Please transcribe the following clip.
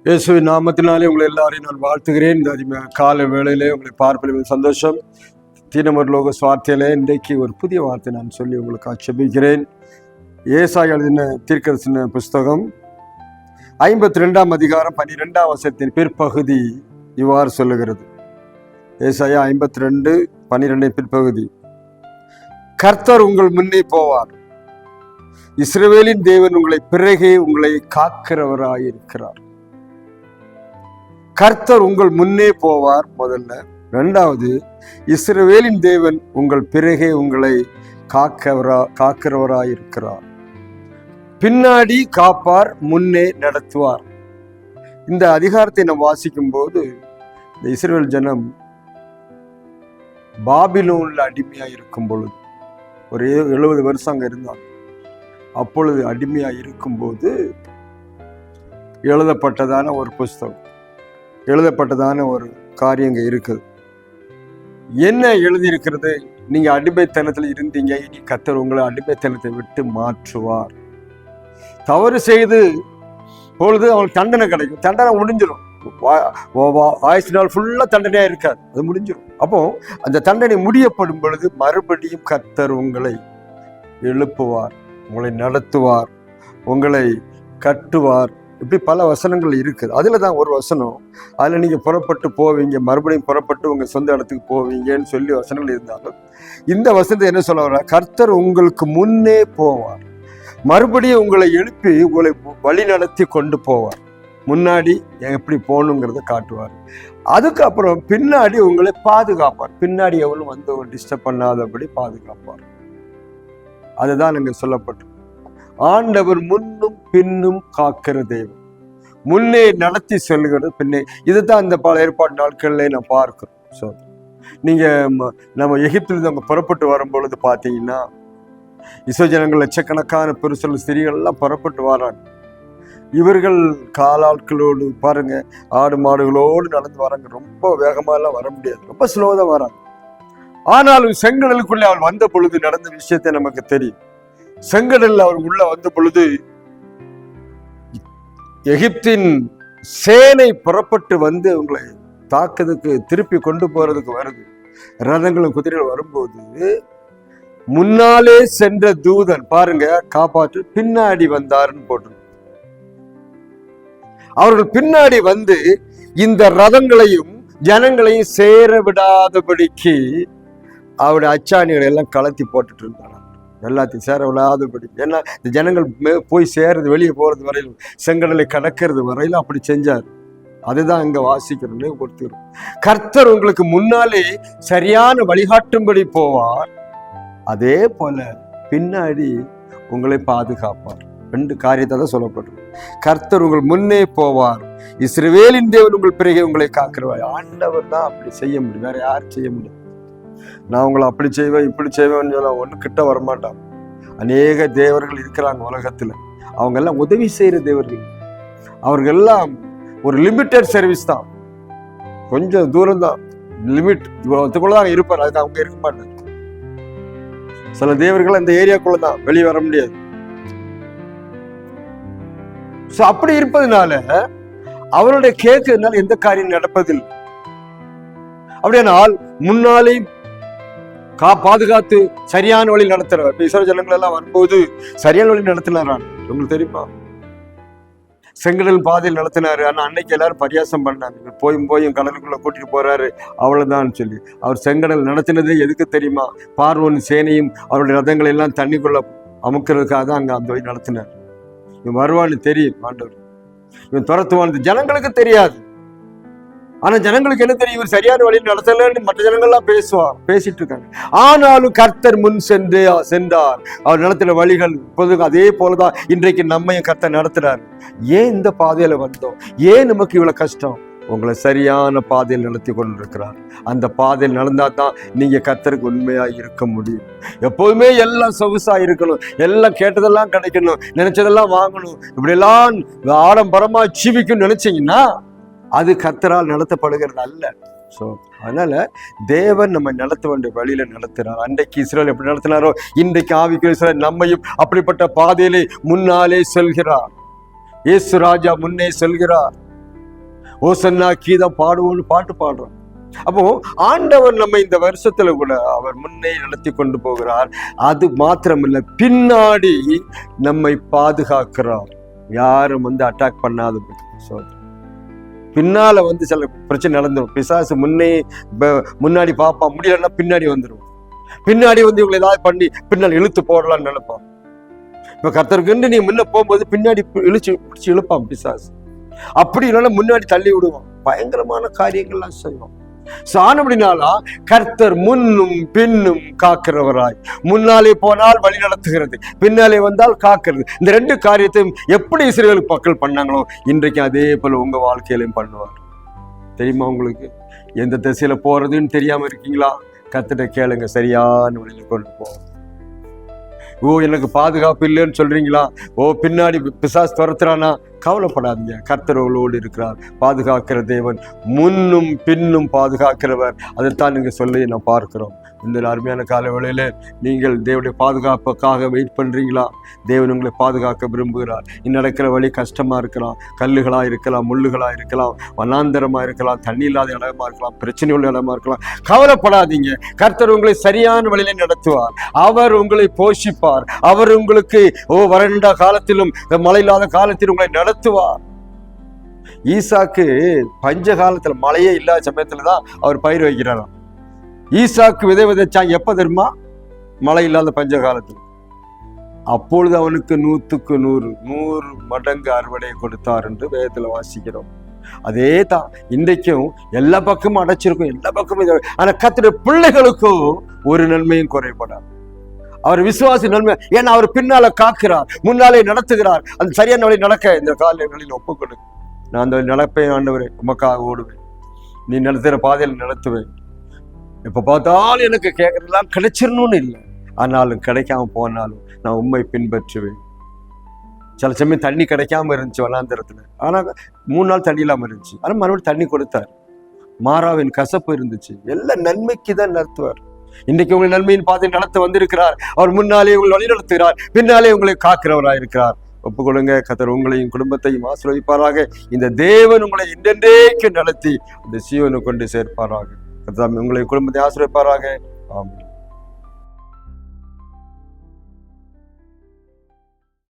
இயேசுவின் நாமத்தினாலே உங்களை எல்லாரையும் நான் வாழ்த்துகிறேன். இந்த காலை வேளையிலே உங்களை பார்ப்பதில் சந்தோஷம். தீனமர்லோக சுவார்த்தையிலே இன்றைக்கு ஒரு புதிய வார்த்தை நான் சொல்லி உங்களுக்கு ஆட்சேபிக்கிறேன். ஏசாயா எழுதின தீர்க்கதரிசன புஸ்தகம் 52 அதிகாரம் 12 வசனத்தின் பிற்பகுதி இவ்வாறு சொல்லுகிறது. ஏசாயா 52:12 பிற்பகுதி, கர்த்தர் உங்கள் முன்னே போவார், இஸ்ரவேலின் தேவன் உங்களை பிறகே உங்களை காக்கிறவராயிருக்கிறார். கர்த்தர் உங்கள் முன்னே போவார் முதல்ல. இரண்டாவது, இஸ்ரவேலின் தேவன் உங்கள் பிறகே உங்களை காக்கிறவராயிருக்கிறார். பின்னாடி காப்பார், முன்னே நடத்துவார். இந்த அதிகாரத்தை நாம் வாசிக்கும் போது இந்த இஸ்ரவேல் ஜனம் பாபிலோன்ல அடிமையா இருக்கும் பொழுது, ஒரு 70 வருஷம் அங்க இருந்தாங்க. அப்பொழுது அடிமையா இருக்கும்போது எழுதப்பட்டதான ஒரு புஸ்தகம், எழுதப்பட்டதான ஒரு காரியங்க இருக்குது. என்ன எழுதியிருக்கிறது? நீங்க அடிமைத்தனத்தில் இருந்தீங்க, இனி கர்த்தர் உங்களை அடிமைத்தனத்தை விட்டு மாற்றுவார். தவறு செய்து பொழுது அவங்களுக்கு தண்டனை கிடைக்கும், தண்டனை முடிஞ்சிடும். ஆயுசு நாள் ஃபுல்லா தண்டனையா இருக்காது, அது முடிஞ்சிடும். அப்போ அந்த தண்டனை முடியப்படும் பொழுது மறுபடியும் கர்த்தர் உங்களை எழுப்புவார், உங்களை நடத்துவார், உங்களை கட்டுவார். இப்படி பல வசனங்கள் இருக்குது. அதுல தான் ஒரு வசனம், அதுல நீங்க புறப்பட்டு போவீங்க, மறுபடியும் புறப்பட்டு உங்க சொந்த இடத்துக்கு போவீங்கன்னு சொல்லி வசனங்கள் இருந்தாலும், இந்த வசனத்தை என்ன சொல்ல வர்ற? கர்த்தர் உங்களுக்கு முன்னே போவார், மறுபடியும் உங்களை எழுப்பி உங்களை வழி நடத்தி கொண்டு போவார். முன்னாடி எப்படி போகணுங்கிறத காட்டுவார். அதுக்கப்புறம் பின்னாடி உங்களை பாதுகாப்பார். பின்னாடி எவ்வளவு வந்து டிஸ்டர்ப் பண்ணாதபடி பாதுகாப்பார். அதுதான் இங்க சொல்லப்பட்டு, ஆண்டவர் முன்னும் பின்னும் காக்கிற தேவன், முன்னே நடத்தி செல்கிறது, பின்னே. இதுதான் இந்த பல ஏற்பாடு நாட்கள்ல நான் பார்க்கிறோம். ஸோ நீங்க நம்ம எகிப்திலிருந்து அவங்க புறப்பட்டு வரும் பொழுது பார்த்தீங்கன்னா, இஸ்ரவேல் லட்சக்கணக்கான பெருசல் ஸ்திரீகள் எல்லாம் புறப்பட்டு வராங்க. இவர்கள் காலாட்களோடு பாருங்க, ஆடு மாடுகளோடு நடந்து வராங்க. ரொம்ப வேகமா எல்லாம் வர முடியாது, ரொம்ப ஸ்லோவா தான் வராங்க. ஆனாலும் செங்கடலுக்குள்ளே அவள் வந்த பொழுது நடந்த விஷயத்தை நமக்கு தெரியும். செங்கடல்ல அவர் உள்ள வந்த பொழுது எகிப்தின் சேனை புறப்பட்டு வந்து அவங்களை தாக்குறதுக்கு, திருப்பி கொண்டு போறதுக்கு வருது. ரதங்களும் குதிரைகள் வரும்போது முன்னாலே சென்ற தூதன் பாருங்க காப்பாற்று பின்னாடி வந்தாருன்னு போட்டு, அவர்கள் பின்னாடி வந்து இந்த ரதங்களையும் ஜனங்களையும் சேர விடாதபடிக்கு அவருடைய அச்சாணிகளை எல்லாம் கலத்தி போட்டுட்டு இருந்தாங்க. எல்லாத்தையும் சேர விடாதபடி. ஏன்னா இந்த ஜனங்கள் போய் சேர்றது, வெளியே போறது வரையிலும், செங்கடலை கடக்கிறது வரையிலும் அப்படி செஞ்சார். அதுதான் இங்க வாசிக்கிறோம். கொடுத்துரும், கர்த்தர் உங்களுக்கு முன்னாலே சரியான வழிகாட்டும்படி போவார், அதே போல பின்னாடி உங்களை பாதுகாப்பார். 2 காரியத்தை தான் சொல்லப்படும். கர்த்தர் உங்கள் முன்னே போவார், இஸ்ரவேலின் தேவன் உங்கள் பிறகே உங்களை காக்கிறவார். ஆண்டவர் தான் அப்படி செய்ய முடியும், வேற யாரும் செய்ய முடியும். நான் உங்களை அப்படி செய்வேன் இப்படி செய்வேன்னு சொல்ல ஒன்றும் கிட்ட வரமாட்டான். அநேக தேவர்கள் இருக்கிறாங்க உலகத்துல, அவங்க எல்லாம் உதவி செய்யற தேவர்கள். அவர்கள் எல்லாம் ஒரு லிமிட்டட் சர்வீஸ் தான், கொஞ்சம் தூரம் தான், லிமிட் இவ்வளவுக்குள்ளதான் இருப்பார், அதுக்கு அவங்க இருக்க மாட்டாங்க. சில தேவர்கள் அந்த ஏரியாக்குள்ளதான், வெளியே வர முடியாது. அப்படி இருப்பதுனால அவருடைய கேட்கறதுனால எந்த காரியம் நடப்பதில்லை. அப்படியானால் முன்னாலே பாதுகாத்து சரியான வழி நடத்துறவர். இப்ப இஸ்ரவேல் ஜனங்கள் எல்லாம் வரும்போது சரியான வழி நடத்தினாரான், உங்களுக்கு தெரியுமா? செங்கடல் பாதையில் நடத்தினாரு. ஆனா அன்னைக்கு எல்லாரும் பரியாசம் பண்ணாங்க, போயும் கடலுக்குள்ள கூட்டிட்டு போறாரு அவ்வளவுதான் சொல்லி. அவர் செங்கடல் நடத்தினதே எதுக்கு தெரியுமா? பார்வோன் சேனையும் அவருடைய ரதங்களை எல்லாம் தண்ணிக்குள்ள அமுக்கிறதுக்காக தான் அங்க அந்த வழி நடத்தினார். இவன் வருவான்னு தெரியும் ஆண்டவர், இவன் துரத்துவான்னு ஜனங்களுக்கு தெரியாது. ஆனா ஜனங்களுக்கு என்ன தெரியும்? இவர் சரியான வழியில் நடத்தலன்னு மற்ற ஜனங்கள்லாம் பேசிட்டு இருக்காங்க. ஆனாலும் கர்த்தர் முன் சென்றார், அவர் நடத்தின வழிகள் பொதுவாக அதே போலதான் இன்றைக்கு நம்மையும் கர்த்தர் நடத்துறாரு. ஏன் இந்த பாதையில வந்தோம்? ஏன் நமக்கு இவ்வளவு கஷ்டம்? உங்களை சரியான பாதையில் நடத்தி கொண்டிருக்கிறார். அந்த பாதையில் நடந்தா தான் நீங்க கர்த்தருக்கு உண்மையா இருக்க முடியும். எப்போதுமே எல்லாம் சொகுசா இருக்கணும், எல்லாம் கேட்டதெல்லாம் கிடைக்கணும், நினைச்சதெல்லாம் வாங்கணும், இப்படி எல்லாம் ஆடம்பரமா ஜீவிக்கணும்னு நினைச்சீங்கன்னா அது கர்த்தரால் நடத்தப்படுகிறது அல்ல. ஸோ அதனால தேவன் நம்ம நடத்த வேண்டிய வழியில நடத்துறார். அன்றைக்கு இஸ்ரவேல் எப்படி நடத்தினாரோ இன்றைக்கு ஆவிக்குரிய இஸ்ரவேல் நம்மையும் அப்படிப்பட்ட பாதையிலே முன்னாலே செல்கிறார். இயேசு ராஜா முன்னே செல்கிறார். ஓசன்னா கீதம் பாடுவோம்னு பாட்டு பாடுறோம். அப்போ ஆண்டவர் நம்ம இந்த வருஷத்துல கூட அவர் முன்னே நடத்தி கொண்டு போகிறார். அது மாத்திரமில்லை, பின்னாடி நம்மை பாதுகாக்கிறார். யாரும் அட்டாக் பண்ணாத பின்னால சில பிரச்சனை நடந்துடும். பிசாசு முன்னாடி பார்ப்பான், முடியலன்னா பின்னாடி வந்துடும். பின்னாடி இவங்களை ஏதாவது பண்ணி பின்னால் இழுத்து போடலாம்னு நினைப்பான். இப்ப கர்த்தருக்கு நீ முன்ன போகும்போது பின்னாடி பிடிச்சு இழுப்பான் பிசாசு. அப்படி இல்லைன்னா முன்னாடி தள்ளி விடுவான். பயங்கரமான காரியங்கள்லாம் செய்வான். சாணபடினாலா கர்த்தர் முன்னும் பின்னும் காக்கிறவராய், முன்னாலே போனால் வழி நடத்துகிறது, பின்னாலே வந்தால் காக்கிறது. இந்த ரெண்டு காரியத்தையும் எப்படி இஸ்ரவேல் மக்கள் பண்ணாங்களோ இன்றைக்கு அதே போல உங்க வாழ்க்கையிலையும் பண்ணுவார். தெரியுமா உங்களுக்கு? எந்த திசையில போறதுன்னு தெரியாம இருக்கீங்களா? கர்த்தரை கேளுங்க, சரியான வழியில கொண்டு போவோம். எனக்கு பாதுகாப்பு இல்லைன்னு சொல்றீங்களா? பின்னாடி பிசாசு துரத்துறானா? கவலைப்படாதீங்க, கர்த்தர் உங்களோடு இருக்கிறார். பாதுகாக்கிற தேவன், முன்னும் பின்னும் பாதுகாக்கிறவர். அதைத்தான் நீங்க சொல்லி நான் பார்க்கிறோம். இந்த அருமையான கால வேளையில நீங்கள் தேவனுடைய பாதுகாப்புக்காக வெயிட் பண்றீங்களா? தேவன் உங்களை பாதுகாக்க விரும்புகிறார். நடக்கிற வழி கஷ்டமா இருக்கலாம், கல்லுகளா இருக்கலாம், முள்ளுகளா இருக்கலாம், வனாந்தரமா இருக்கலாம், தண்ணி இல்லாத இடமா இருக்கலாம், பிரச்சனை உள்ள இடமா இருக்கலாம். கவலைப்படாதீங்க, கர்த்தர் உங்களை சரியான வழியில நடத்துவார். அவர் உங்களை போஷிப்பார். அவர் உங்களுக்கு வறண்ட காலத்திலும் மழை இல்லாத காலத்திலும் உங்களை நடத்துவார். ஈசாக்கு பஞ்ச காலத்துல, மழையே இல்லாத சமயத்துலதான் அவர் பயிர் வைக்கிறாராம். ஈசாக்கு விதை விதைச்சான் எப்ப தெரியுமா? மழை இல்லாத பஞ்ச காலத்தில். அப்பொழுது அவனுக்கு 100க்கு 100 மடங்கு அறுவடையை கொடுத்தார் என்று வேதத்துல வாசிக்கிறோம். அதே தான் இன்றைக்கும் எல்லா பக்கமும் அடைச்சிருக்கும், எல்லா பக்கமும். ஆனா கர்த்தருடைய பிள்ளைகளுக்கும் ஒரு நன்மையும் குறைபடாது. அவர் விசுவாசி நன்மை. ஏன்னா அவர் பின்னால காக்கிறார், முன்னாலே நடத்துகிறார். அது சரியான வழி நடக்க இந்த காலங்களில் ஒப்புக்கொடு. நான் அந்த நடப்பேன் ஆண்டவரே, உமக்காக ஓடுவேன், நீ நடத்துகிற பாதையில் நடத்துவேன். எப்ப பார்த்தாலும் எனக்கு கேட்கறதெல்லாம் கிடைச்சிடணும்னு இல்லை, ஆனாலும் கிடைக்காம போனாலும் நான் உண்மை பின்பற்றுவேன். சில சமயம் தண்ணி கிடைக்காம இருந்துச்சு வனாந்தரத்துல, ஆனா 3 நாள் தண்ணி இல்லாம இருந்துச்சு. ஆனா மறுபடியும் தண்ணி கொடுத்தார். மாறாவின் கசப்பு இருந்துச்சு. எல்லாம் நன்மைக்கு தான் நடத்துவார். இன்றைக்கு உங்களை நன்மையின் பாதை நடத்த வந்திருக்கிறார். அவர் முன்னாலே உங்களை வழி நடத்துகிறார், பின்னாலே உங்களை காக்கிறவராக இருக்கிறார். ஒப்பு கொடுங்க. கர்த்தர் உங்களையும் குடும்பத்தையும் ஆசீர்வதிப்பாராக. இந்த தேவன் உங்களை என்றென்றைக்கு நடத்தி இந்த சீயோனை கொண்டு சேர்ப்பாராக. கர்த்தர் உங்களை குடும்பத்தை ஆசீர்வதிப்பாராக. ஆமென்.